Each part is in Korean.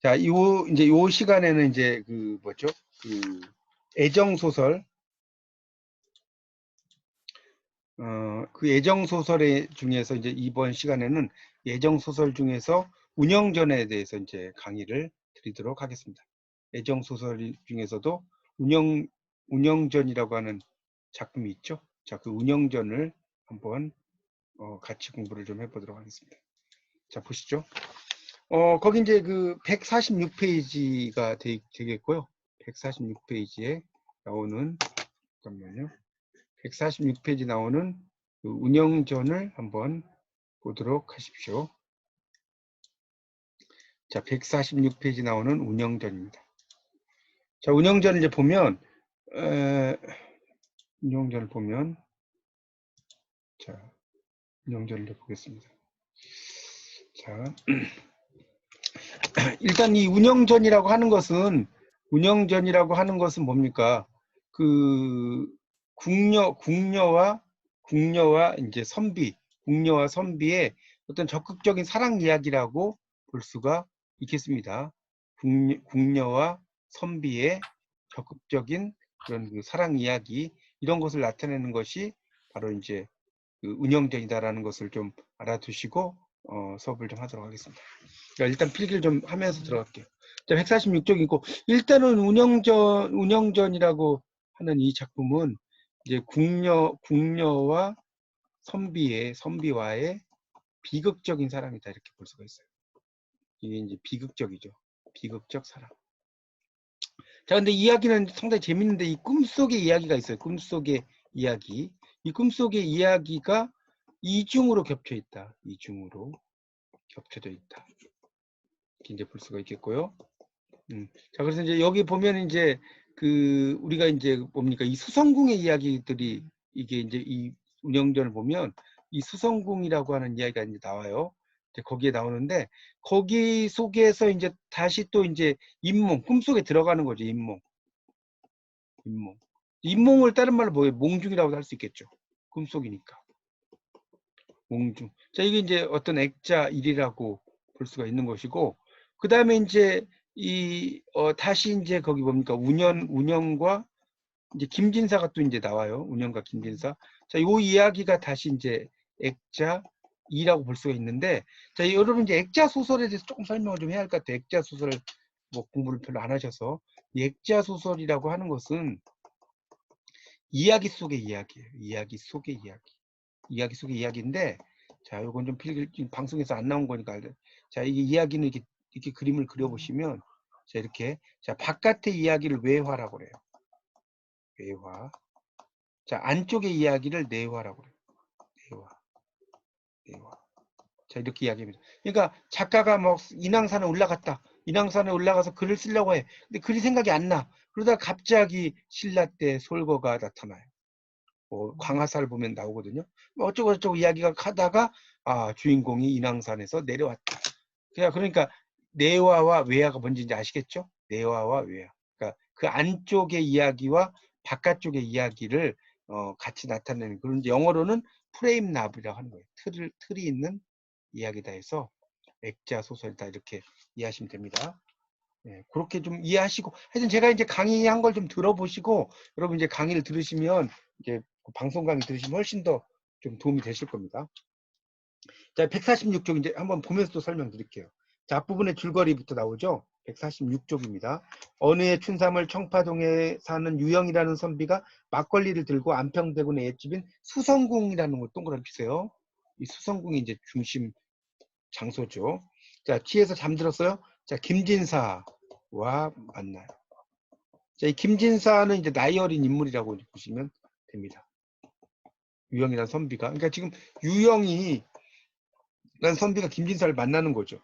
자, 이제 요 시간에는 이제 그 뭐죠? 그 애정 소설, 그 애정 소설의 중에서 이제 이번 시간에는 애정 소설 중에서 운영전에 대해서 이제 강의를 드리도록 하겠습니다. 애정 소설 중에서도 운영전이라고 하는 작품이 있죠. 자, 그 운영전을 한번 같이 공부를 좀 해보도록 하겠습니다. 자, 보시죠. 거기 이제 그 146페이지가 되겠고요. 146페이지에 나오는, 잠깐만요. 146페이지 나오는 그 운영전을 한번 보도록 하십시오. 자, 146페이지 나오는 운영전입니다. 자, 운영전을 이제 보면, 운영전을 보면, 자, 운영전을 보겠습니다. 자, 일단 이 운영전이라고 하는 것은 뭡니까? 그 궁녀와 이제 궁녀와 선비의 어떤 적극적인 사랑 이야기라고 볼 수가 있겠습니다. 궁녀와 선비의 적극적인 그런 그 사랑 이야기, 이런 것을 나타내는 것이 바로 이제 그 운영전이다라는 것을 좀 알아두시고 수업을 좀 하도록 하겠습니다. 일단 필기를 좀 하면서 들어갈게요. 146쪽이고, 일단은 운영전이라고 하는 이 작품은 이제 궁녀와 선비와의 비극적인 사랑이다, 이렇게 볼 수가 있어요. 이게 이제 비극적이죠. 비극적 사랑. 자, 근데 이야기는 상당히 재밌는데, 이 꿈속의 이야기가 있어요. 꿈속의 이야기. 이 꿈속의 이야기가 이중으로 겹쳐 있다. 이중으로 겹쳐져 있다. 이렇게 이제 볼 수가 있겠고요. 자, 그래서 이제 여기 보면 이제 그 우리가 이제 뭡니까, 이 수성궁의 이야기들이, 이게 이제 이 운영전을 보면 이 수성궁이라고 하는 이야기가 이제 나와요. 이제 거기에 나오는데, 거기 속에서 이제 다시 또 이제 인몽, 꿈속에 들어가는 거죠. 인몽을 다른 말로 뭐예요? 몽중이라고도 할 수 있겠죠. 꿈속이니까. 몽중. 자, 이게 이제 어떤 액자 일이라고 볼 수가 있는 것이고, 그 다음에 이제 다시 이제 거기 뭡니까? 운영과 이제 김진사가 또 이제 나와요. 운영과 김진사. 자, 요 이야기가 다시 이제 액자 2라고 볼 수가 있는데, 자, 여러분 이제 액자 소설에 대해서 조금 설명을 좀 해야 할 것 같아요. 액자 소설 뭐 공부를 별로 안 하셔서. 이 액자 소설이라고 하는 것은 이야기 속의 이야기예요. 이야기 속의 이야기. 이야기인데, 자, 요건 좀 방송에서 안 나온 거니까. 자, 이게 이야기는 이렇게 그림을 그려보시면, 자, 이렇게, 자, 바깥의 이야기를 외화라고 그래요. 외화. 자, 안쪽의 이야기를 내화라고 그래요. 내화. 자, 이렇게 이야기합니다. 그러니까 작가가 뭐 인왕산에 올라갔다. 인왕산에 올라가서 글을 쓰려고 해. 근데 글이 생각이 안 나. 그러다가 갑자기 신라 때 솔거가 나타나요. 광화사를 보면 나오거든요. 어쩌고 이야기가 하다가 주인공이 인왕산에서 내려왔다. 그러니까 내화와 외화가 뭔지 아시겠죠? 내화와 외화. 그러니까 그 안쪽의 이야기와 바깥쪽의 이야기를 같이 나타내는, 그런 영어로는 프레임 나브라고 하는 거예요. 틀이 있는 이야기다 해서 액자 소설이다, 이렇게 이해하시면 됩니다. 네, 그렇게 좀 이해하시고, 하여튼 제가 이제 강의한 걸 좀 들어보시고, 여러분 이제 강의를 들으시면, 이제 방송 강의 들으시면 훨씬 더 좀 도움이 되실 겁니다. 자, 146쪽 이제 한번 보면서 또 설명드릴게요. 자, 앞부분에 줄거리부터 나오죠. 146쪽입니다. 어느 해 춘삼월 청파동에 사는 유영이라는 선비가 막걸리를 들고 안평대군의 옛집인 수성궁이라는 곳 동그라미 피세요. 이 수성궁이 이제 중심 장소죠. 자, 취해서 잠들었어요. 자, 김진사와 만나요. 자, 이 김진사는 이제 나이 어린 인물이라고 보시면 됩니다. 유영이라는 선비가. 그러니까 지금 유영이라는 선비가 김진사를 만나는 거죠.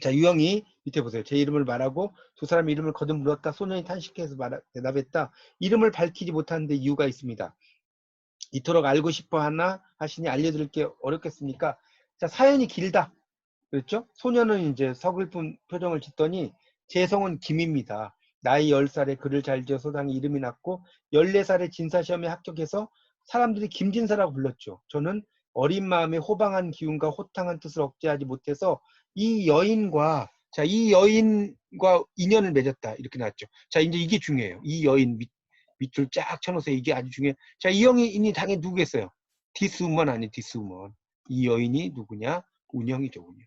자, 유영이 밑에 보세요. 제 이름을 말하고 두 사람의 이름을 거듭 물었다. 소년이 탄식해서 대답했다. 이름을 밝히지 못하는데 이유가 있습니다. 이토록 알고 싶어 하나 하시니 알려드릴 게 어렵겠습니까? 자, 사연이 길다. 그렇죠? 소년은 이제 서글픈 표정을 짓더니 제 성은 김입니다. 나이 10살에 글을 잘 지어 소장이 이름이 났고 14살에 진사시험에 합격해서 사람들이 김진사라고 불렀죠. 저는 어린 마음에 호방한 기운과 호탕한 뜻을 억제하지 못해서 이 여인과 자, 이 여인과 인연을 맺었다. 이렇게 나왔죠. 자, 이제 이게 중요해요. 이 여인 밑줄 쫙 쳐놓으세요. 이게 아주 중요해요. 자, 이 여인이 당연히 누구겠어요? 디스우먼 아니 디스우먼. 이 여인이 누구냐? 운영이죠, 운영.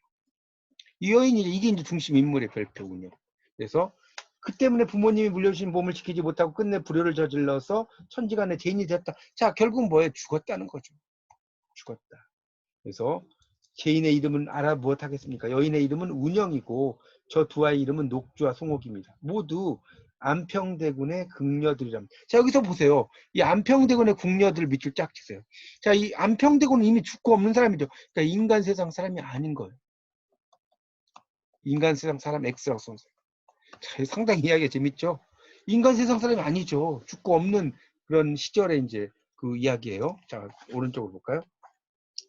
이 여인이 이게 이제 중심 인물의 별표 운영. 그래서 그 때문에 부모님이 물려주신 몸을 지키지 못하고 끝내 불효를 저질러서 천지간에 죄인이 되었다. 자, 결국 뭐예요? 죽었다는 거죠. 죽었다. 그래서 죄인의 이름은 알아 무엇하겠습니까? 여인의 이름은 운영이고 저 두 아이 이름은 녹주와 송옥입니다. 모두 안평대군의 궁녀들이랍니다. 자, 여기서 보세요. 이 안평대군의 궁녀들 밑줄 쫙 치세요. 자, 이 안평대군은 이미 죽고 없는 사람이죠. 그러니까 인간 세상 사람이 아닌 거예요. 인간 세상 사람 X라고 써놓으세요. 자, 상당히 이야기가 재밌죠? 인간 세상 사람이 아니죠. 죽고 없는 그런 시절의 이제 그 이야기예요. 자, 오른쪽으로 볼까요?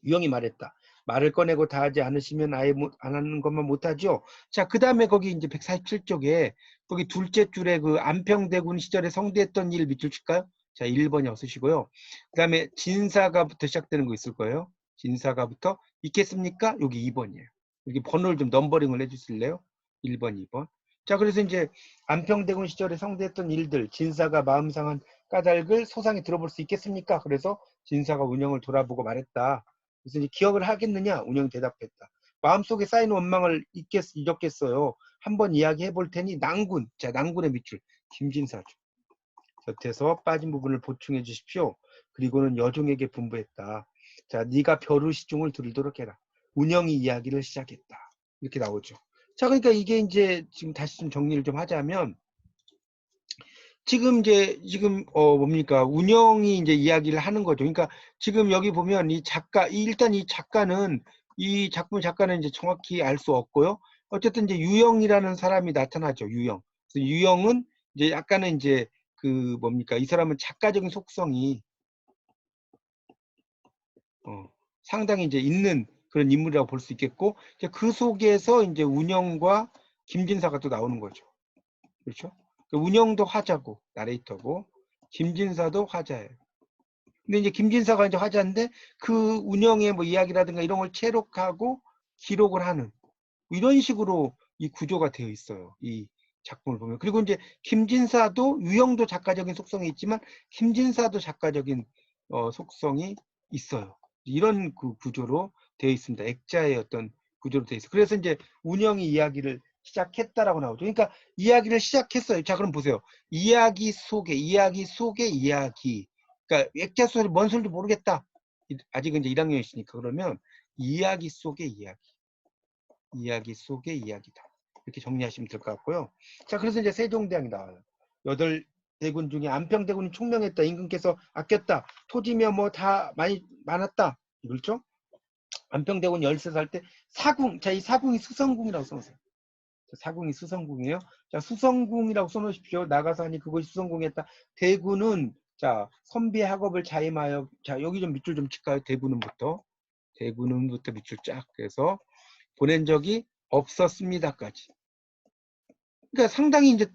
유형이 말했다. 말을 꺼내고 다 하지 않으시면 아예 안 하는 것만 못하죠. 자, 그 다음에 거기 이제 147쪽에 거기 둘째 줄에 그 안평대군 시절에 성대했던 일 밑줄 칠까요? 자, 1번이라고 쓰시고요. 그 다음에 진사가부터 시작되는 거 있을 거예요. 진사가부터 있겠습니까? 여기 2번이에요. 여기 번호를 좀 넘버링을 해주실래요? 1번, 2번. 자, 그래서 이제 안평대군 시절에 성대했던 일들, 진사가 마음 상한 까닭을 소상히 들어볼 수 있겠습니까? 그래서 진사가 운영을 돌아보고 말했다. 그래서 이제 기억을 하겠느냐? 운영이 대답했다. 마음속에 쌓인 원망을 잊었겠어요. 한번 이야기해 볼 테니 낭군. 자, 낭군의 밑줄. 김진사죠. 곁에서 빠진 부분을 보충해 주십시오. 그리고는 여종에게 분부했다. 자, 네가 벼루시중을 들도록 해라. 운영이 이야기를 시작했다. 이렇게 나오죠. 자, 그러니까 이게 이제 지금 다시 좀 정리를 좀 하자면 지금 뭡니까? 운영이 이제 이야기를 하는 거죠. 그러니까 지금 여기 보면 이 작가, 일단 이 작가는, 이 작품 작가는 이제 정확히 알 수 없고요. 어쨌든 이제 유영이라는 사람이 나타나죠. 유영. 그래서 유영은 이제 약간은 이제 그 뭡니까? 이 사람은 작가적인 속성이 상당히 이제 있는 그런 인물이라고 볼 수 있겠고, 이제 그 속에서 이제 운영과 김진사가 또 나오는 거죠. 그렇죠? 운영도 화자고 나레이터고 김진사도 화자예요. 근데 이제 김진사가 이제 화자인데 그 운영의 뭐 이야기라든가 이런 걸 체록하고 기록을 하는 이런 식으로 이 구조가 되어 있어요. 이 작품을 보면. 그리고 이제 김진사도 유형도 작가적인 속성이 있지만 김진사도 작가적인 속성이 있어요. 이런 그 구조로 되어 있습니다. 액자의 어떤 구조로 되어 있어요. 그래서 이제 운영이 이야기를 시작했다라고 나오죠. 그러니까 이야기를 시작했어요. 자, 그럼 보세요. 이야기 속의 이야기. 그러니까 액자 소리 뭔 소리인지 모르겠다. 아직은 이제 1학년이 있으니까 그러면 이야기 속의 이야기 속의 이야기다. 이렇게 정리하시면 될 것 같고요. 자, 그래서 이제 세종대왕이 나와요. 8대군 중에 안평대군이 총명했다. 임금께서 아꼈다. 토지며 뭐 다 많았다. 그렇죠? 안평대군 13살 때 사궁. 자, 이 사궁이 수성궁이라고 써놓으세요. 사궁이 수성궁이에요. 자, 수성궁이라고 써놓으십시오. 나가서 하니 그것이 수성궁이었다. 대군은 자, 선비 학업을 자임하여, 자, 여기 좀 밑줄 좀 칠까요? 대군은부터 밑줄 쫙 해서 보낸 적이 없었습니다까지. 그러니까 상당히 이제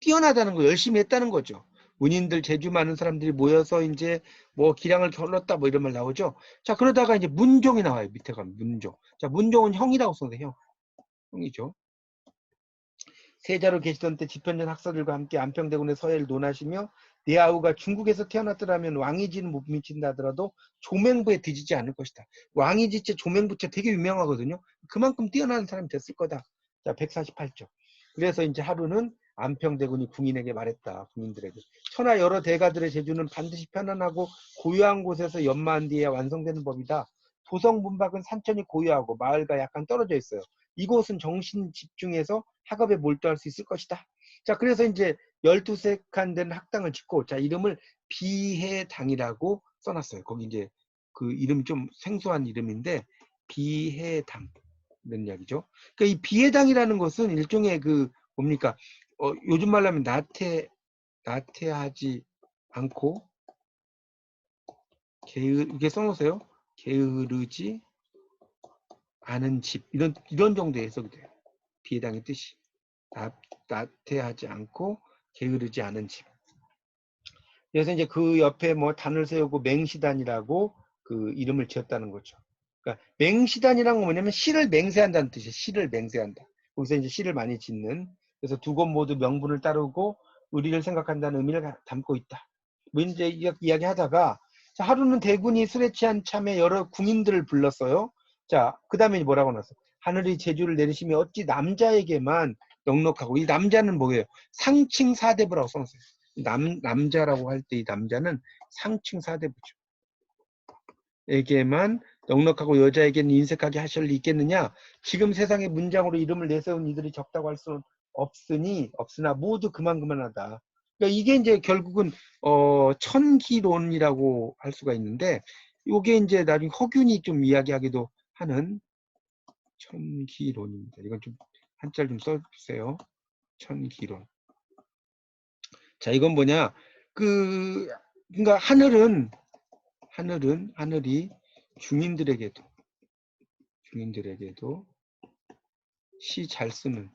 뛰어나다는 거, 열심히 했다는 거죠. 문인들, 재주 많은 사람들이 모여서 이제 뭐 기량을 겨뤘다 뭐 이런 말 나오죠. 자, 그러다가 이제 문종이 나와요. 밑에 가면 문종. 자, 문종은 형이라고 써요. 형이죠. 세자로 계시던 때 집현전 학사들과 함께 안평대군의 서해를 논하시며 내 아우가 중국에서 태어났더라면 왕이지는 못 미친다 하더라도 조맹부에 뒤지지 않을 것이다. 왕이지체 조맹부체 되게 유명하거든요. 그만큼 뛰어난 사람이 됐을 거다. 자, 148조. 그래서 이제 하루는 안평대군이 궁인에게 말했다. 궁인들에게. 천하 여러 대가들의 재주는 반드시 편안하고 고요한 곳에서 연마한 뒤에 완성되는 법이다. 도성문박은 산천이 고요하고 마을과 약간 떨어져 있어요. 이곳은 정신 집중해서 학업에 몰두할 수 있을 것이다. 자, 그래서 이제 12세칸 된 학당을 짓고, 자, 이름을 비해당이라고 써놨어요. 거기 이제 그 이름이 좀 생소한 이름인데, 비해당. 이런 이야기죠. 그러니까 이 비해당이라는 것은 일종의 그, 뭡니까, 요즘 말로 하면 나태하지 않고, 이게 써놓으세요. 게으르지 않은 집. 이런 정도의 해석이 돼요. 비해당의 뜻이. 나태하지 않고 게으르지 않은 집. 그래서 이제 그 옆에 뭐 단을 세우고 맹시단이라고 그 이름을 지었다는 거죠. 그러니까 맹시단이란 건 뭐냐면 시를 맹세한다는 뜻이에요. 시를 맹세한다. 거기서 이제 시를 많이 짓는. 그래서 두 곳 모두 명분을 따르고 의리를 생각한다는 의미를 담고 있다. 뭐 이제 이야기하다가 자, 하루는 대군이 술에 취한 참에 여러 궁인들을 불렀어요. 자, 그 다음에 뭐라고 나왔어? 하늘이 제주를 내리시며 어찌 남자에게만 넉넉하고, 이 남자는 뭐예요? 상칭 사대부라고 써놨어요. 남자라고 할 때 이 남자는 상칭 사대부죠. 에게만 넉넉하고 여자에게는 인색하게 하실 리 있겠느냐? 지금 세상에 문장으로 이름을 내세운 이들이 적다고 할 수는 없으나 모두 그만하다. 그러니까 이게 이제 결국은 천기론이라고 할 수가 있는데, 이게 이제 나중에 허균이 좀 이야기하기도 하는 천기론입니다. 이건 좀 한자를 좀 써주세요. 천기론. 자, 이건 뭐냐? 그러니까 하늘이 중인들에게도 시 잘 쓰는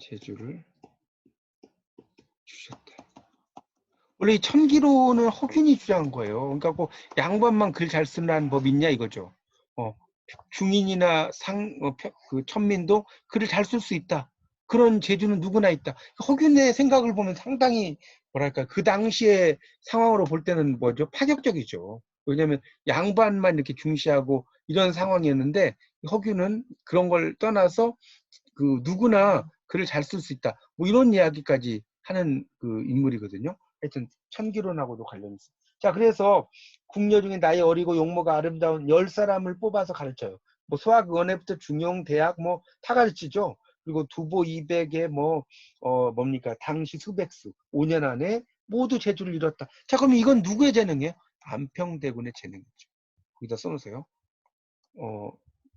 재주를 주셨다. 원래 이 천기론은 허균이 주장한 거예요. 그러니까 뭐 양반만 글 잘 쓰는 법 있냐 이거죠. 중인이나 그 천민도 글을 잘 쓸 수 있다. 그런 재주는 누구나 있다. 허균의 생각을 보면 상당히 뭐랄까 그 당시의 상황으로 볼 때는 뭐죠? 파격적이죠. 왜냐하면 양반만 이렇게 중시하고 이런 상황이었는데 허균은 그런 걸 떠나서 그 누구나 글을 잘 쓸 수 있다. 뭐 이런 이야기까지 하는 그 인물이거든요. 하여튼 천기론하고도 관련이 있어요. 자, 그래서 궁녀 중에 나이 어리고 용모가 아름다운 10사람을 뽑아서 가르쳐요. 뭐 수학, 은혜부터 중용, 대학 뭐 다 가르치죠. 그리고 두보 200에 뭡니까? 당시 수백수 5년 안에 모두 재주를 이뤘다. 자, 그럼 이건 누구의 재능이에요? 안평대군의 재능이죠. 거기다 써놓으세요.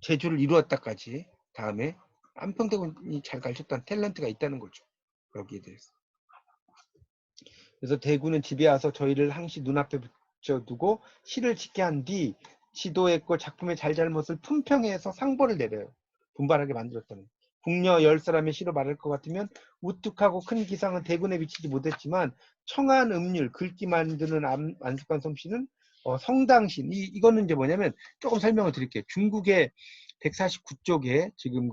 재주를 이루었다까지. 다음에 안평대군이 잘 가르쳤다는 탤런트가 있다는 거죠. 여기에 대해서. 그래서 대군은 집에 와서 저희를 항시 눈앞에 붙여두고 시를 짓게 한 뒤 지도했고 작품의 잘잘못을 품평해서 상벌을 내려요. 분발하게 만들었다는. 궁녀 10사람의 시로 말할 것 같으면 우뚝하고 큰 기상은 대군에 미치지 못했지만 청한 음률, 글귀 만드는 안숙한 솜씨는 성당신. 이거는 이제 뭐냐면 조금 설명을 드릴게요. 중국의 149쪽에 지금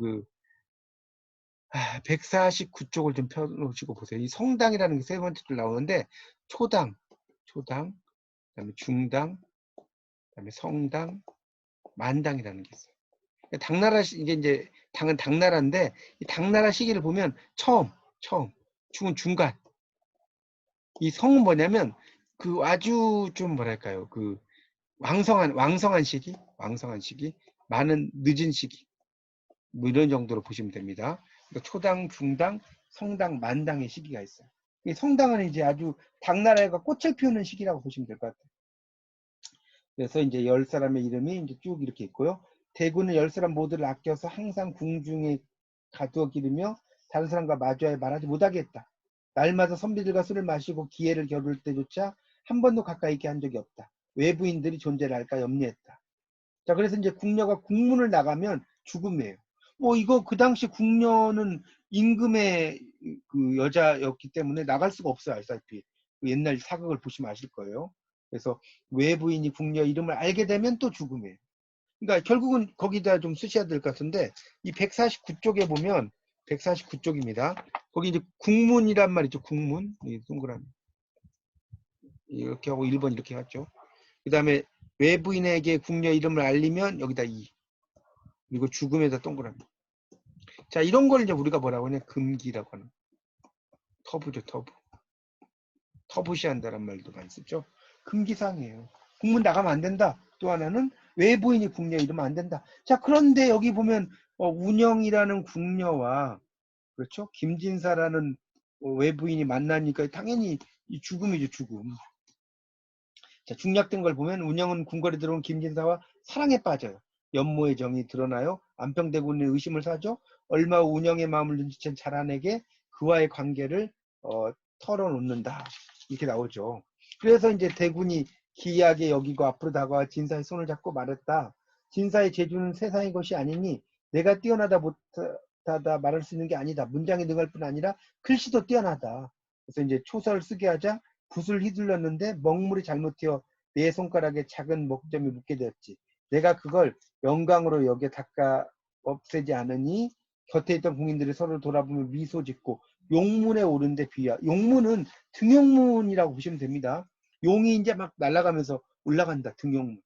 149쪽을 좀 펴놓으시고 보세요. 이 성당이라는 게 세 번째 줄 나오는데 초당, 그다음에 중당, 그다음에 성당, 만당이라는 게 있어요. 당나라 이게 이제 당은 당나라인데 이 당나라 시기를 보면 처음, 중은 중간. 이 성은 뭐냐면 그 아주 좀 뭐랄까요? 그 왕성한 시기, 많은 늦은 시기. 뭐 이런 정도로 보시면 됩니다. 그러니까 초당, 중당, 성당, 만당의 시기가 있어요. 이 성당은 이제 아주 당나라가 꽃을 피우는 시기라고 보시면 될 것 같아요. 그래서 이제 10사람의 이름이 이제 쭉 이렇게 있고요. 대군은 10사람 모두를 아껴서 항상 궁중에 가두어 기르며 다른 사람과 마주하여 말하지 못하게 했다. 날마다 선비들과 술을 마시고 기회를 겨룰 때조차 한 번도 가까이 있게 한 적이 없다. 외부인들이 존재를 할까 염려했다. 자, 그래서 이제 궁녀가 국문을 나가면 죽음이에요. 이거 그 당시 궁녀는 임금의 그 여자였기 때문에 나갈 수가 없어요. 알다시피 그 옛날 사극을 보시면 아실 거예요. 그래서 외부인이 궁녀 이름을 알게 되면 또 죽음이에요. 그러니까 결국은 거기다 좀 쓰셔야 될 것 같은데 이 149쪽에 보면 149쪽입니다. 거기 이제 국문이란 말이죠. 국문. 동그라미. 이렇게 하고 1번 이렇게 갔죠. 그 다음에 외부인에게 궁녀 이름을 알리면 여기다 2. 그리고 죽음에다 동그라미. 자, 이런 걸 이제 우리가 뭐라고 하냐? 금기라고 하는. 터부죠, 터부. 터부시한다란 말도 많이 쓰죠. 금기상이에요. 국문 나가면 안 된다. 또 하나는 외부인이 궁녀 이러면 안 된다. 자, 그런데 여기 보면 운영이라는 궁녀와 그렇죠? 김진사라는 외부인이 만나니까 당연히 이 죽음이죠, 죽음. 자, 중략된 걸 보면 운영은 궁궐에 들어온 김진사와 사랑에 빠져요. 연모의 정이 드러나요. 안평대군의 의심을 사죠. 얼마 후 운영의 마음을 눈치챈 자란에게 그와의 관계를 털어놓는다. 이렇게 나오죠. 그래서 이제 대군이 기이하게 여기고 앞으로 다가와 진사의 손을 잡고 말했다. 진사의 재주는 세상의 것이 아니니 내가 뛰어나다 못하다 말할 수 있는 게 아니다. 문장에 능할 뿐 아니라 글씨도 뛰어나다. 그래서 이제 초서를 쓰게 하자 붓을 휘둘렀는데 먹물이 잘못 튀어 내 손가락에 작은 목점이 묻게 되었지. 내가 그걸 영광으로 여겨 닦아 없애지 않으니 곁에 있던 국민들이 서로 돌아보며 미소 짓고 용문에 오른 데 비유하. 용문은 등용문이라고 보시면 됩니다. 용이 이제 막 날아가면서 올라간다. 등용문.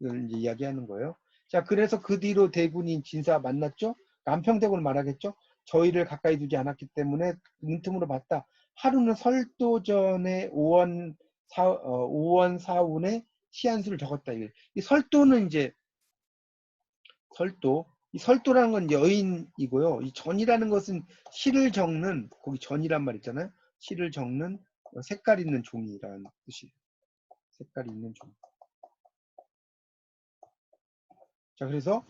이걸 이제 이야기하는 거예요. 자, 그래서 그 뒤로 대군인 진사 만났죠. 남평대군을 말하겠죠. 저희를 가까이 두지 않았기 때문에 문틈으로 봤다. 하루는 설도전에 오원 사운의 시한수를 적었다. 이 설도는 이제 설도. 이 설도라는 건 여인이고요. 이 전이라는 것은 시를 적는, 거기 전이란 말 있잖아요. 시를 적는 색깔 있는 종이라는 뜻이에요. 색깔이 있는 종. 자, 그래서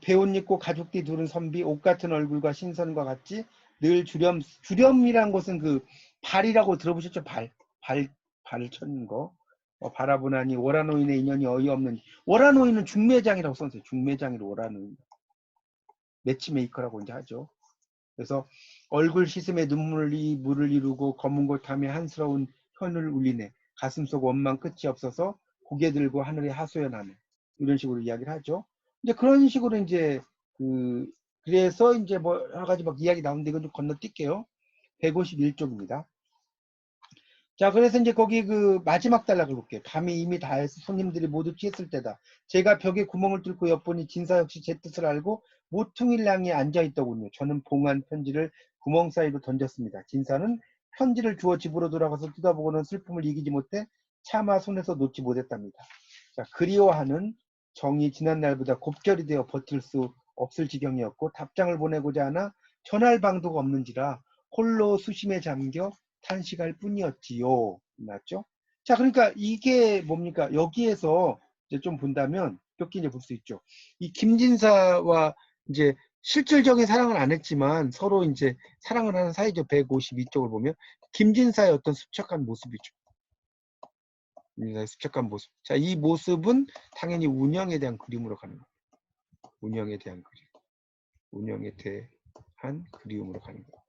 배옷 입고 가죽띠 두른 선비, 옷 같은 얼굴과 신선과 같이 늘 주렴이란 것은 그 발이라고 들어보셨죠? 발을 쳤는 거. 바라보나니 오라노인의 인연이 어이없는. 오라노인은 중매장이라고 썼어요. 중매장이로 오라노인. 매치메이커라고 이제 하죠. 그래서 얼굴 씻음에 눈물이 물을 이루고 검은 곳함에 한스러운 현을 울리네. 가슴속 원망 끝이 없어서 고개 들고 하늘에 하소연하네. 이런 식으로 이야기를 하죠. 이제 그런 식으로 이제 그래서 이제 뭐 여러 가지 막 이야기 나오는데 이건 좀 건너뛸게요. 151쪽입니다. 자, 그래서 이제 거기 그 마지막 단락을 볼게요. 밤이 이미 다해서 손님들이 모두 취했을 때다. 제가 벽에 구멍을 뚫고 엿보니 진사 역시 제 뜻을 알고 모퉁이랑에 앉아있더군요. 저는 봉한 편지를 구멍 사이로 던졌습니다. 진사는 편지를 주워 집으로 돌아가서 뜯어보고는 슬픔을 이기지 못해 차마 손에서 놓지 못했답니다. 자, 그리워하는 정이 지난 날보다 곱절이 되어 버틸 수 없을 지경이었고 답장을 보내고자 하나 전할 방도가 없는지라 홀로 수심에 잠겨 탄식할 뿐이었지요. 맞죠? 자, 그러니까 이게 뭡니까? 여기에서 이제 좀 본다면 이렇게 이제 볼 수 있죠. 이 김진사와 이제 실질적인 사랑을 안 했지만 서로 이제 사랑을 하는 사이죠. 152쪽을 보면 김진사의 어떤 습척한 모습이죠. 김진사의 습척한 모습. 자, 이 모습은 당연히 운영에 대한 그림으로 가는 거예요. 운영에 대한 그림. 운영에 대한 그리움으로 가는 거예요.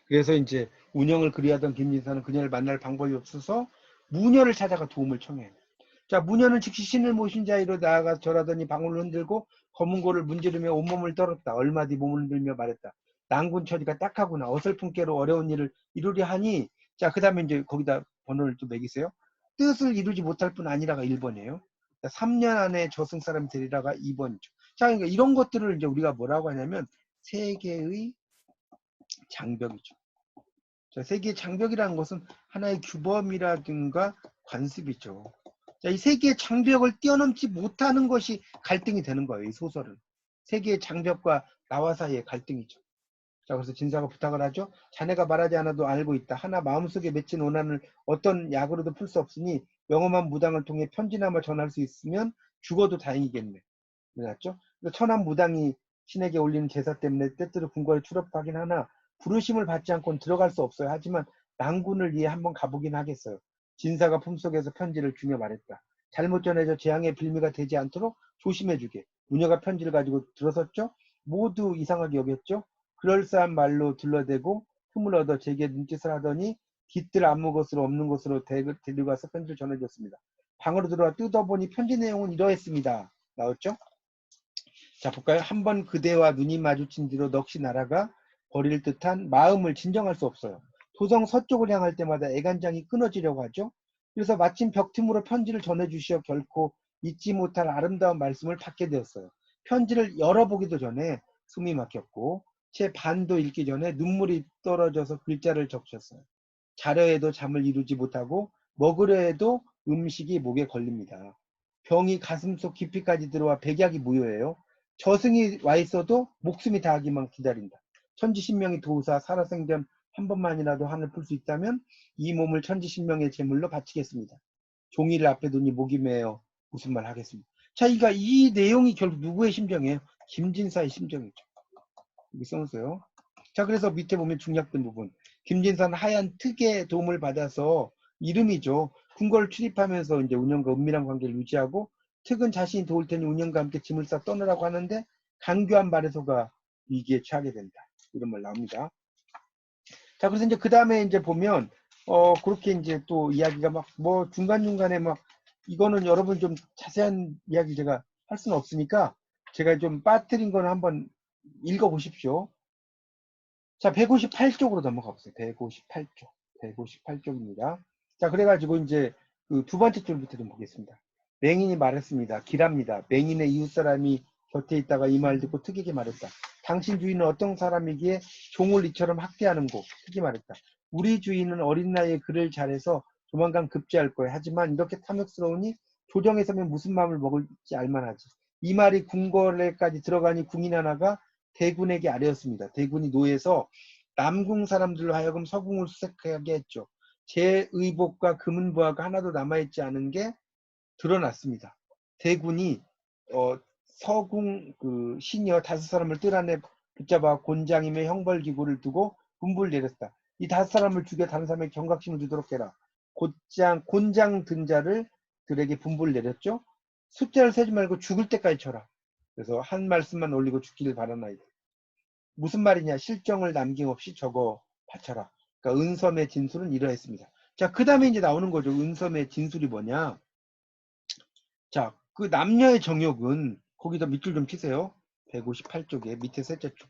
그래서 이제 운영을 그리하던 김진사는 그녀를 만날 방법이 없어서 무녀를 찾아가 도움을 청해요. 자, 무녀는 즉시 신을 모신 자리로 나아가서 절하더니 방울을 흔들고 검은 고를 문지르며 온몸을 떨었다. 얼마 뒤 몸을 흔들며 말했다. 난군 처지가 딱하구나. 어설픈 깨로 어려운 일을 이루려 하니. 자, 그 다음에 이제 거기다 번호를 좀 매기세요. 뜻을 이루지 못할 뿐 아니라가 1번이에요. 3년 안에 저승 사람 되리라가 2번이죠. 자, 그러니까 이런 것들을 이제 우리가 뭐라고 하냐면 세계의 장벽이죠. 자, 세계의 장벽이라는 것은 하나의 규범이라든가 관습이죠. 자, 이 세계의 장벽을 뛰어넘지 못하는 것이 갈등이 되는 거예요. 이 소설은. 세계의 장벽과 나와 사이의 갈등이죠. 자, 그래서 진사가 부탁을 하죠. 자네가 말하지 않아도 알고 있다. 하나 마음속에 맺힌 원한을 어떤 약으로도 풀 수 없으니 영험한 무당을 통해 편지나마 전할 수 있으면 죽어도 다행이겠네. 맞죠? 천한 무당이 신에게 올리는 제사 때문에 때때로 궁궐에 출입하긴 하나 부르심을 받지 않고는 들어갈 수 없어요. 하지만 난군을 위해 한번 가보긴 하겠어요. 진사가 품속에서 편지를 주며 말했다. 잘못 전해져 재앙의 빌미가 되지 않도록 조심해주게. 무녀가 편지를 가지고 들어섰죠. 모두 이상하게 여겼죠. 그럴싸한 말로 둘러대고 틈을 얻어 제게 눈짓을 하더니 깃들 아무 것으로 없는 곳으로 데리고 가서 편지를 전해줬습니다. 방으로 들어와 뜯어보니 편지 내용은 이러했습니다. 나왔죠? 자, 볼까요? 한번 그대와 눈이 마주친 뒤로 넋이 날아가 버릴 듯한 마음을 진정할 수 없어요. 도성 서쪽을 향할 때마다 애간장이 끊어지려고 하죠. 그래서 마침 벽 틈으로 편지를 전해주시어 결코 잊지 못할 아름다운 말씀을 받게 되었어요. 편지를 열어보기도 전에 숨이 막혔고 제 반도 읽기 전에 눈물이 떨어져서 글자를 적셨어요. 자려 해도 잠을 이루지 못하고 먹으려 해도 음식이 목에 걸립니다. 병이 가슴속 깊이까지 들어와 백약이 무효해요. 저승이 와 있어도 목숨이 다하기만 기다린다. 천지신명이 도우사 살아생전 한 번만이라도 한을 풀 수 있다면 이 몸을 천지신명의 제물로 바치겠습니다. 종이를 앞에 두니 목이 메어 무슨 말 하겠습니다. 자, 이 내용이 결국 누구의 심정이에요? 김진사의 심정이죠. 여기 써놓으세요. 자, 그래서 밑에 보면 중략된 부분. 김진사는 하얀 특의 도움을 받아서 이름이죠. 궁궐을 출입하면서 이제 운영과 은밀한 관계를 유지하고 특은 자신이 도울 테니 운영과 함께 짐을 싸 떠나라고 하는데 간교한 말에서가 위기에 처하게 된다. 이런 말 나옵니다. 자, 그래서 이제 그 다음에 이제 보면 그렇게 이제 또 이야기가 막 뭐 중간중간에 막 이거는 여러분 좀 자세한 이야기 제가 할 수는 없으니까 제가 좀 빠뜨린 거는 한번 읽어보십시오. 자, 158쪽으로 넘어가 보세요. 158쪽. 158쪽입니다. 자, 그래가지고 이제 그 두 번째 줄부터 좀 보겠습니다. 맹인이 말했습니다. 길합니다. 맹인의 이웃사람이 곁에 있다가 이 말 듣고 특이하게 말했다. 당신 주인은 어떤 사람이기에 종을 이처럼 학대하는고? 특이 말했다. 우리 주인은 어린 나이에 글을 잘해서 조만간 급제할 거야. 하지만 이렇게 탐욕스러우니 조정에 서면 무슨 마음을 먹을지 알만하지. 이 말이 궁궐에까지 들어가니 궁인 하나가 대군에게 아뢰었습니다. 대군이 노해서 남궁 사람들로 하여금 서궁을 수색하게 했죠. 제 의복과 금은 부하가 하나도 남아있지 않은 게 드러났습니다. 대군이 서궁 그 시녀 5사람을 뜰 안에 붙잡아 곤장임의 형벌기구를 두고 분부를 내렸다. 이 5사람을 죽여 다른 사람에게 경각심을 주도록 해라. 곤장 든 자를 들에게 분부를 내렸죠. 숫자를 세지 말고 죽을 때까지 쳐라. 그래서 한 말씀만 올리고 죽기를 바라나이다. 무슨 말이냐? 실정을 남김없이 적어 바쳐라. 그러니까 은섬의 진술은 이러했습니다. 자, 그 다음에 이제 나오는 거죠. 은섬의 진술이 뭐냐? 자, 그 남녀의 정욕은 거기다 밑줄 좀 치세요. 158쪽에 밑에 셋째 쪽.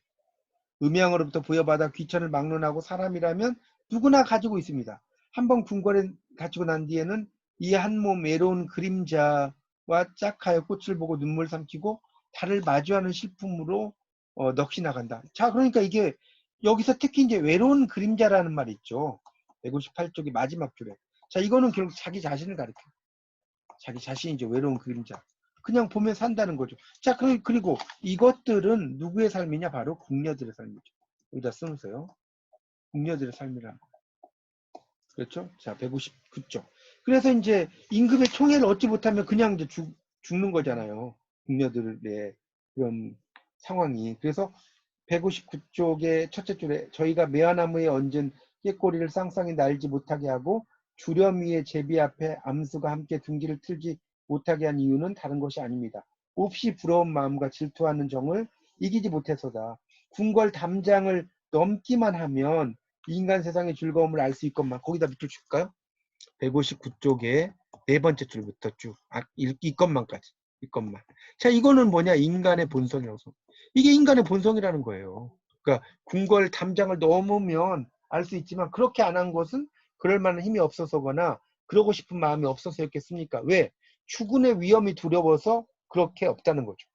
음양으로부터 부여받아 귀천을 막론하고 사람이라면 누구나 가지고 있습니다. 한번 궁궐에 갇히고 난 뒤에는 이 한 몸 외로운 그림자와 짝하여 꽃을 보고 눈물 삼키고 달을 마주하는 실품으로 넋이 나간다. 자, 그러니까 이게 여기서 특히 이제 외로운 그림자라는 말이 있죠. 158쪽의 마지막 줄에. 자, 이거는 결국 자기 자신을 가리켜. 자기 자신이 이제 외로운 그림자. 그냥 보면 산다는 거죠. 자, 그리고 이것들은 누구의 삶이냐? 바로 궁녀들의 삶이죠. 여기다 쓰면서요. 궁녀들의 삶이라. 그렇죠? 자, 159쪽. 그래서 이제 임금의 총애를 얻지 못하면 그냥 이제 죽는 거잖아요. 궁녀들의 그런 상황이. 그래서 159쪽의 첫째 줄에 저희가 매화나무에 얹은 깨꼬리를 쌍쌍이 날지 못하게 하고 주렴 위에 제비 앞에 암수가 함께 둥지를 틀지 못하게 한 이유는 다른 것이 아닙니다. 몹시 부러운 마음과 질투하는 정을 이기지 못해서다. 궁궐 담장을 넘기만 하면 인간 세상의 즐거움을 알 수 있건만. 거기다 밑줄 줄까요? 159쪽에 네 번째 줄부터 쭉 이것만까지. 이것만. 자, 이거는 뭐냐? 인간의 본성이라고. 이게 인간의 본성이라는 거예요. 그러니까 궁궐 담장을 넘으면 알 수 있지만 그렇게 안 한 것은 그럴 만한 힘이 없어서거나 그러고 싶은 마음이 없어서였겠습니까? 왜? 추군의 위험이 두려워서 그렇게 없다는 거죠.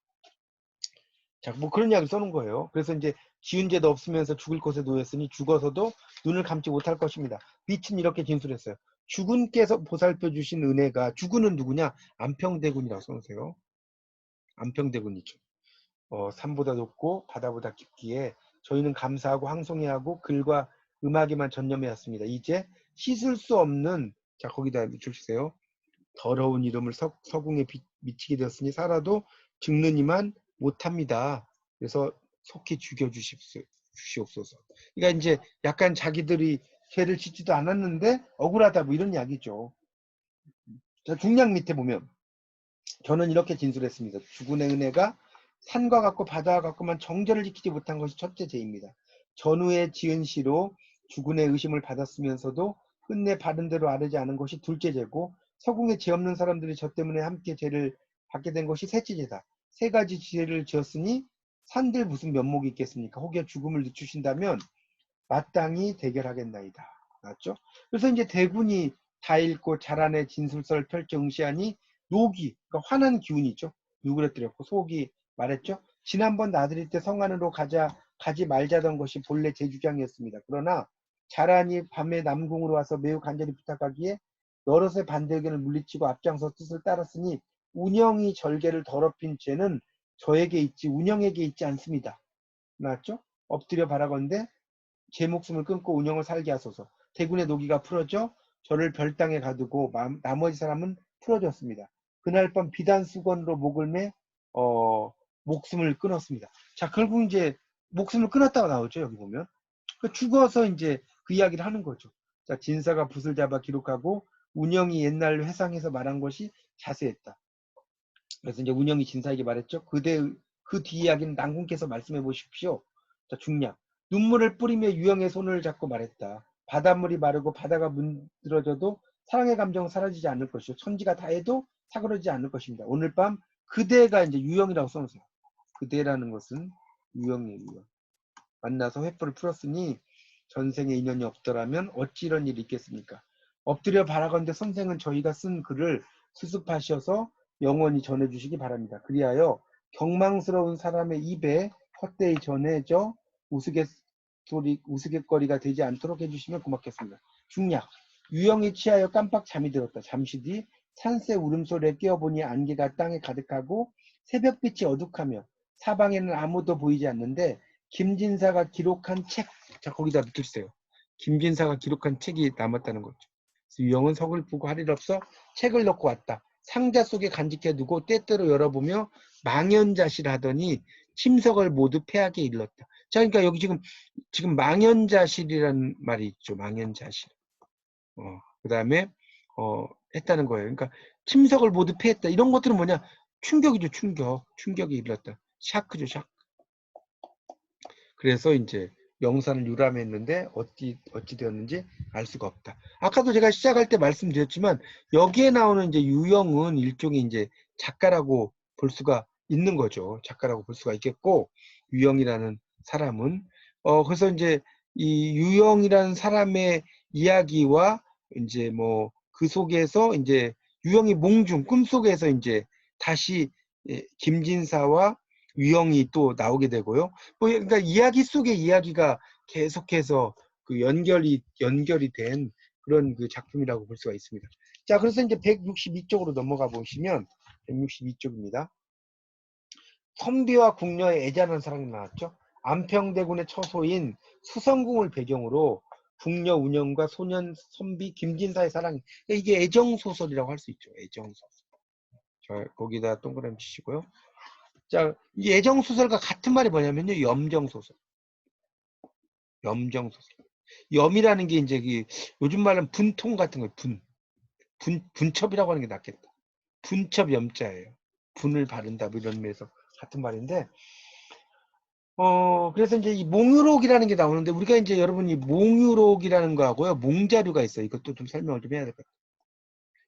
자, 뭐 그런 이야기를 써놓은 거예요. 그래서 이제 지은 죄도 없으면서 죽을 곳에 놓였으니 죽어서도 눈을 감지 못할 것입니다. 빛은 이렇게 진술했어요. 주군께서 보살펴 주신 은혜가, 주군은 누구냐? 안평대군이라고 써놓으세요. 안평대군이죠. 산보다 높고 바다보다 깊기에 저희는 감사하고 황송해하고 글과 음악에만 전념해왔습니다. 이제 씻을 수 없는, 자, 거기다 밑줄 치세요. 더러운 이름을 서궁에 미치게 되었으니 살아도 죽느니만 못합니다. 그래서 속히 죽여주시옵소서. 그러니까 이제 약간 자기들이 죄를 짓지도 않았는데 억울하다 뭐 이런 이야기죠. 자, 중량 밑에 보면 저는 이렇게 진술했습니다. 주군의 은혜가 산과 같고 바다와 같고만 정절을 지키지 못한 것이 첫째 죄입니다. 전후에 지은 시로 주군의 의심을 받았으면서도 끝내 바른 대로 아뢰지 않은 것이 둘째 죄고 서궁에 죄 없는 사람들이 저 때문에 함께 죄를 받게 된 것이 셋째 죄다. 세 가지 죄를 지었으니 산들 무슨 면목이 있겠습니까? 혹여 죽음을 늦추신다면 마땅히 대결하겠나이다. 맞죠? 그래서 이제 대군이 다 읽고 자란의 진술서를 펼쳐 응시하니 녹이, 그러니까 화난 기운이 있죠. 누그러뜨렸고 속이 말했죠. 지난번 나들이 때 성 안으로 가지 말자던 것이 본래 제 주장이었습니다. 그러나 자란이 밤에 남궁으로 와서 매우 간절히 부탁하기에 여럿의 반대 의견을 물리치고 앞장서 뜻을 따랐으니 운영이 절개를 더럽힌 죄는 저에게 있지 운영에게 있지 않습니다. 맞죠? 엎드려 바라건대 제 목숨을 끊고 운영을 살게 하소서. 대군의 노기가 풀어져 저를 별당에 가두고 나머지 사람은 풀어졌습니다. 그날 밤 비단 수건으로 목을 매 목숨을 끊었습니다. 자, 결국 이제 목숨을 끊었다고 나오죠. 여기 보면. 죽어서 이제 그 이야기를 하는 거죠. 자, 진사가 붓을 잡아 기록하고 운영이 옛날 회상에서 말한 것이 자세했다. 그래서 이제 운영이 진사에게 말했죠. 그 뒤 이야기는 난궁께서 말씀해 보십시오. 자, 중략. 눈물을 뿌리며 유영의 손을 잡고 말했다. 바닷물이 마르고 바다가 문드러져도 사랑의 감정은 사라지지 않을 것이요. 천지가 다 해도 사그러지지 않을 것입니다. 오늘 밤 그대가 이제 유형이라고 써놓으세요. 그대라는 것은 유형이에요. 유형. 만나서 회포를 풀었으니 전생에 인연이 없더라면 어찌 이런 일이 있겠습니까? 엎드려 바라건대 선생은 저희가 쓴 글을 수습하셔서 영원히 전해주시기 바랍니다. 그리하여 경망스러운 사람의 입에 헛되이 전해져 우스갯거리가 되지 않도록 해주시면 고맙겠습니다. 중략. 유형이 취하여 깜빡 잠이 들었다. 잠시 뒤 산새 울음소리에 깨어보니 안개가 땅에 가득하고 새벽빛이 어둑하며 사방에는 아무도 보이지 않는데 김진사가 기록한 책, 자 거기다 붙여주세요. 김진사가 기록한 책이 남았다는 거죠. 유형은 서글프고 할 일 없어 책을 넣고 왔다. 상자 속에 간직해두고 때때로 열어보며 망연자실하더니 침석을 모두 폐하게 일렀다. 자, 그러니까 여기 지금 망연자실이라는 말이 있죠. 망연자실. 그 다음에 했다는 거예요. 그러니까 침석을 모두 폐했다. 이런 것들은 뭐냐? 충격이죠. 충격이 일렀다. 샤크죠. 샤크. 그래서 이제 영산을 유람했는데 어찌 되었는지 알 수가 없다. 아까도 제가 시작할 때 말씀드렸지만 여기에 나오는 이제 유형은 일종의 이제 작가라고 볼 수가 있는 거죠. 작가라고 볼 수가 있겠고 유형이라는 사람은 그래서 이제 이 유형이라는 사람의 이야기와 이제 뭐 그 속에서 이제 유형이 몽중 꿈속에서 이제 다시 김진사와 유형이 또 나오게 되고요. 뭐 그러니까 이야기 속의 이야기가 계속해서 그 연결이 된 그런 그 작품이라고 볼 수가 있습니다. 자, 그래서 이제 162쪽으로 넘어가 보시면 162쪽입니다. 선비와 궁녀의 애잔한 사랑이 나왔죠. 안평대군의 처소인 수성궁을 배경으로 궁녀 운영과 소년 선비 김진사의 사랑이 이게 애정소설이라고 할 수 있죠. 애정소설. 자, 거기다 동그라미 치시고요. 자, 이 애정소설과 같은 말이 뭐냐면요. 염정소설. 염정소설. 염이라는 게 이제 요즘 말은 분통 같은 거예요. 분첩이라고 하는 게 낫겠다. 분첩 염자예요. 분을 바른다 뭐 이런 의미에서 같은 말인데 그래서 이제 이 몽유록이라는 게 나오는데 우리가 이제 여러분이 몽유록이라는 거하고요. 몽자료가 있어요. 이것도 좀 설명을 좀 해야 될 것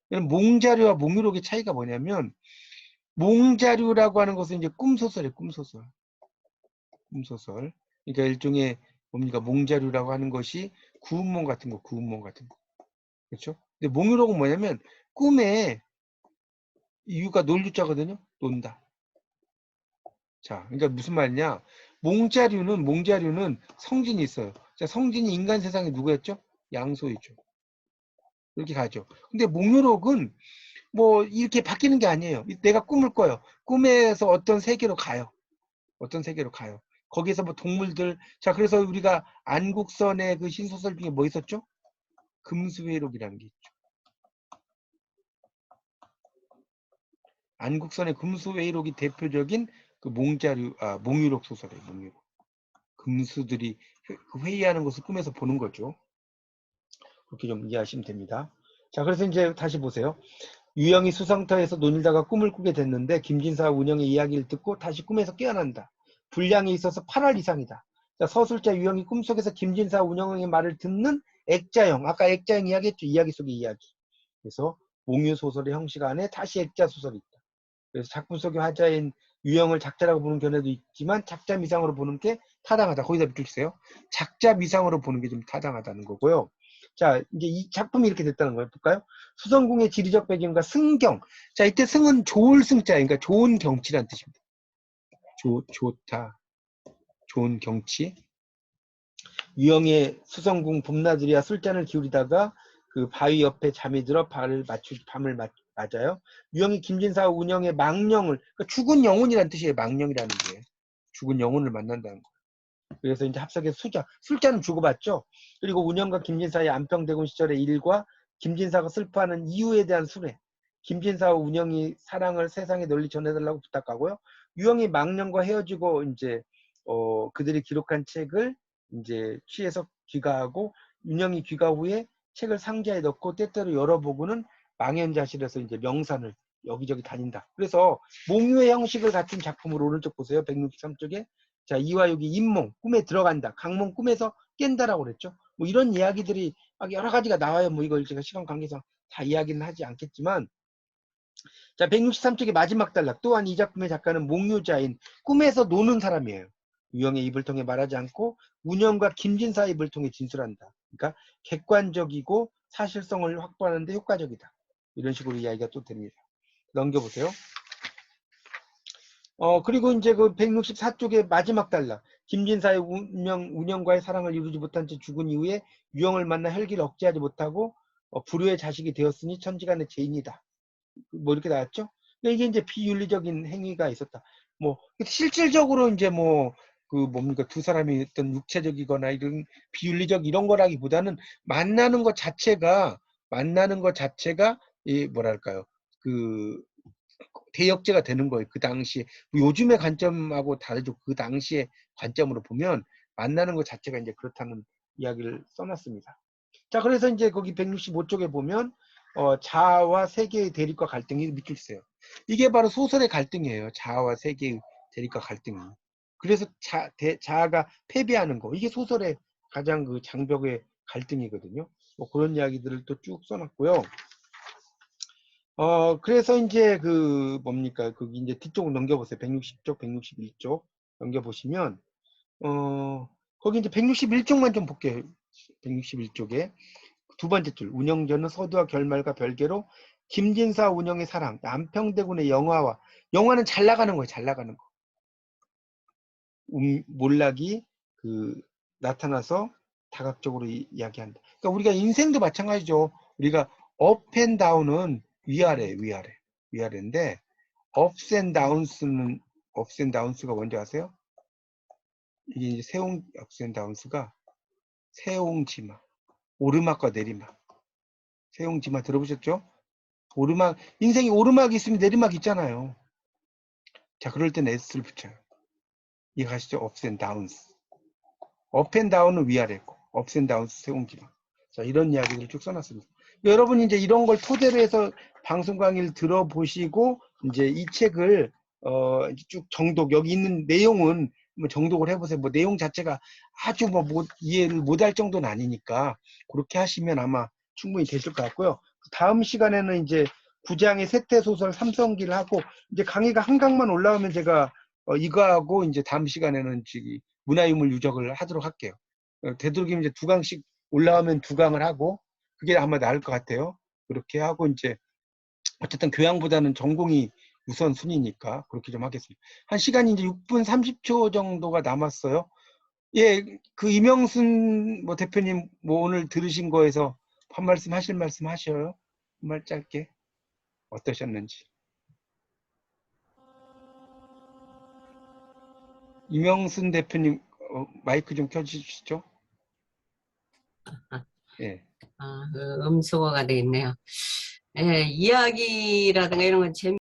같아요. 몽자료와 몽유록의 차이가 뭐냐면 몽자료라고 하는 것은 이제 꿈소설이에요. 꿈소설. 그러니까 일종의 뭡니까? 몽자료라고 하는 것이 구운몽 같은 거. 그렇죠? 근데 몽유록은 뭐냐면 꿈에 이유가 놀유자거든요. 논다. 자, 그러니까 무슨 말이냐? 몽자류는 성진이 있어요. 자, 성진이 인간 세상에 누구였죠? 양소이죠. 이렇게 가죠. 근데 몽유록은 뭐 이렇게 바뀌는 게 아니에요. 내가 꿈을 꿔요. 꿈에서 어떤 세계로 가요. 거기에서 뭐 동물들. 자, 그래서 우리가 안국선의 그 신소설 중에 뭐 있었죠? 금수회록이라는 게 있죠. 안국선의 금수회록이 대표적인 그 몽유록 소설이에요. 몽유록. 금수들이 회의하는 것을 꿈에서 보는 거죠. 그렇게 좀 이해하시면 됩니다. 자, 그래서 이제 다시 보세요. 유영이 수성터에서 논일다가 꿈을 꾸게 됐는데 김진사와 운영의 이야기를 듣고 다시 꿈에서 깨어난다. 분량이 있어서 8할 이상이다. 자, 서술자 유영이 꿈속에서 김진사와 운영의 말을 듣는 액자형. 아까 액자형 이야기했죠. 이야기 속의 이야기. 그래서 몽유소설의 형식 안에 다시 액자소설이 있다. 그래서 작품 속의 화자인 유형을 작자라고 보는 견해도 있지만 작자 미상으로 보는 게 타당하다. 거기다 붙여주세요. 작자 미상으로 보는 게 좀 타당하다는 거고요. 자, 이제 이 작품이 이렇게 됐다는 거예요. 볼까요? 수성궁의 지리적 배경과 승경. 자, 이때 승은 좋을 승자, 그러니까 좋은 경치란 뜻입니다. 좋다. 좋은 경치. 유형의 수성궁 봄나들이와 술잔을 기울이다가 그 바위 옆에 잠이 들어 밤을 맞아요. 유형이 김진사와 운영의 망령을, 그러니까 죽은 영혼이라는 뜻이에요. 망령이라는 게. 죽은 영혼을 만난다는 거예요. 그래서 이제 합석의 술잔은 주고받죠. 그리고 운영과 김진사의 안평대군 시절의 일과 김진사가 슬퍼하는 이유에 대한 수레. 김진사와 운영이 사랑을 세상에 널리 전해달라고 부탁하고요. 유형이 망령과 헤어지고 이제 그들이 기록한 책을 이제 취해서 귀가하고 운영이 귀가 후에 책을 상자에 넣고 때때로 열어보고는 망연자실에서 이제 명산을 여기저기 다닌다. 그래서 몽유의 형식을 갖춘 작품으로 오른쪽 보세요. 163쪽에 자, 이화육이 인몽, 꿈에 들어간다. 강몽 꿈에서 깬다라고 그랬죠. 뭐 이런 이야기들이 막 여러 가지가 나와요. 뭐 이걸 제가 시간 관계상 다 이야기는 하지 않겠지만 자, 163쪽의 마지막 단락. 또한 이 작품의 작가는 목유자인 꿈에서 노는 사람이에요. 유형의 입을 통해 말하지 않고 운영과 김진사 입을 통해 진술한다. 그러니까 객관적이고 사실성을 확보하는 데 효과적이다. 이런 식으로 이야기가 또 됩니다. 넘겨보세요. 그리고 이제 그 164쪽의 마지막 단락. 김진사의 운영과의 사랑을 이루지 못한 채 죽은 이후에 유형을 만나 혈기를 억제하지 못하고 불효의 자식이 되었으니 천지간의 죄인이다. 뭐 이렇게 나왔죠? 근데 이게 이제 비윤리적인 행위가 있었다. 뭐 실질적으로 이제 뭐 그 뭡니까 두 사람이 어떤 육체적이거나 이런 비윤리적 이런 거라기보다는 만나는 것 자체가 이 뭐랄까요 그 대역죄가 되는 거예요. 그 당시에 요즘의 관점하고 다르죠. 그 당시의 관점으로 보면 만나는 것 자체가 이제 그렇다는 이야기를 써놨습니다. 자, 그래서 이제 거기 165쪽에 보면 자아와 세계의 대립과 갈등이 밑줄 있어요. 이게 바로 소설의 갈등이에요. 자아와 세계의 대립과 갈등이. 그래서 자아가 패배하는 거. 이게 소설의 가장 그 장벽의 갈등이거든요. 뭐 그런 이야기들을 또 쭉 써놨고요. 그래서 이제 그 뭡니까? 거기 이제 뒤쪽으로 넘겨보세요. 160쪽, 161쪽 넘겨보시면 거기 이제 161쪽만 좀 볼게요. 161쪽에 두 번째 줄 운영전은 서두와 결말과 별개로 김진사 운영의 사랑 남평대군의 영화는 잘 나가는 거예요. 잘 나가는 거. 몰락이 그 나타나서 다각적으로 이야기한다. 그러니까 우리가 인생도 마찬가지죠. 우리가 업 앤 다운은 위아래인데 업스 앤 다운스가 뭔지 아세요? 이게 이제 업스 앤 다운스가 세옹지마, 오르막과 내리막. 세옹지마 들어보셨죠? 인생이 오르막이 있으면 내리막이 있잖아요. 자, 그럴 땐 S를 붙여요. 이해가시죠? 업스 앤 다운스. 업 앤 다운은 위아래고, 업스 앤 다운스 세옹지마. 자, 이런 이야기를 쭉 써놨습니다. 여러분이 이제 이런 걸 토대로 해서 방송 강의를 들어보시고, 이제 이 책을, 쭉 정독, 여기 있는 내용은 뭐 정독을 해보세요. 뭐 내용 자체가 아주 이해를 못할 정도는 아니니까, 그렇게 하시면 아마 충분히 되실 것 같고요. 다음 시간에는 이제 9장의 세태소설 삼성기를 하고, 이제 강의가 한 강만 올라오면 제가 이거하고 이제 다음 시간에는 문화유물 유적을 하도록 할게요. 되도록이면 이제 2강씩 올라오면 2강을 하고, 그게 아마 나을 것 같아요. 그렇게 하고 이제 어쨌든 교양보다는 전공이 우선순위니까 그렇게 좀 하겠습니다. 한 시간이 이제 6분 30초 정도가 남았어요. 예, 그 이명순 뭐 대표님 뭐 오늘 들으신 거에서 한 말씀 하실 말씀 하셔요. 한 말 짧게 어떠셨는지. 이명순 대표님 마이크 좀 켜주시죠. 예. 음소거가 돼 있네요. 예, 이야기라든가 이런 건 재미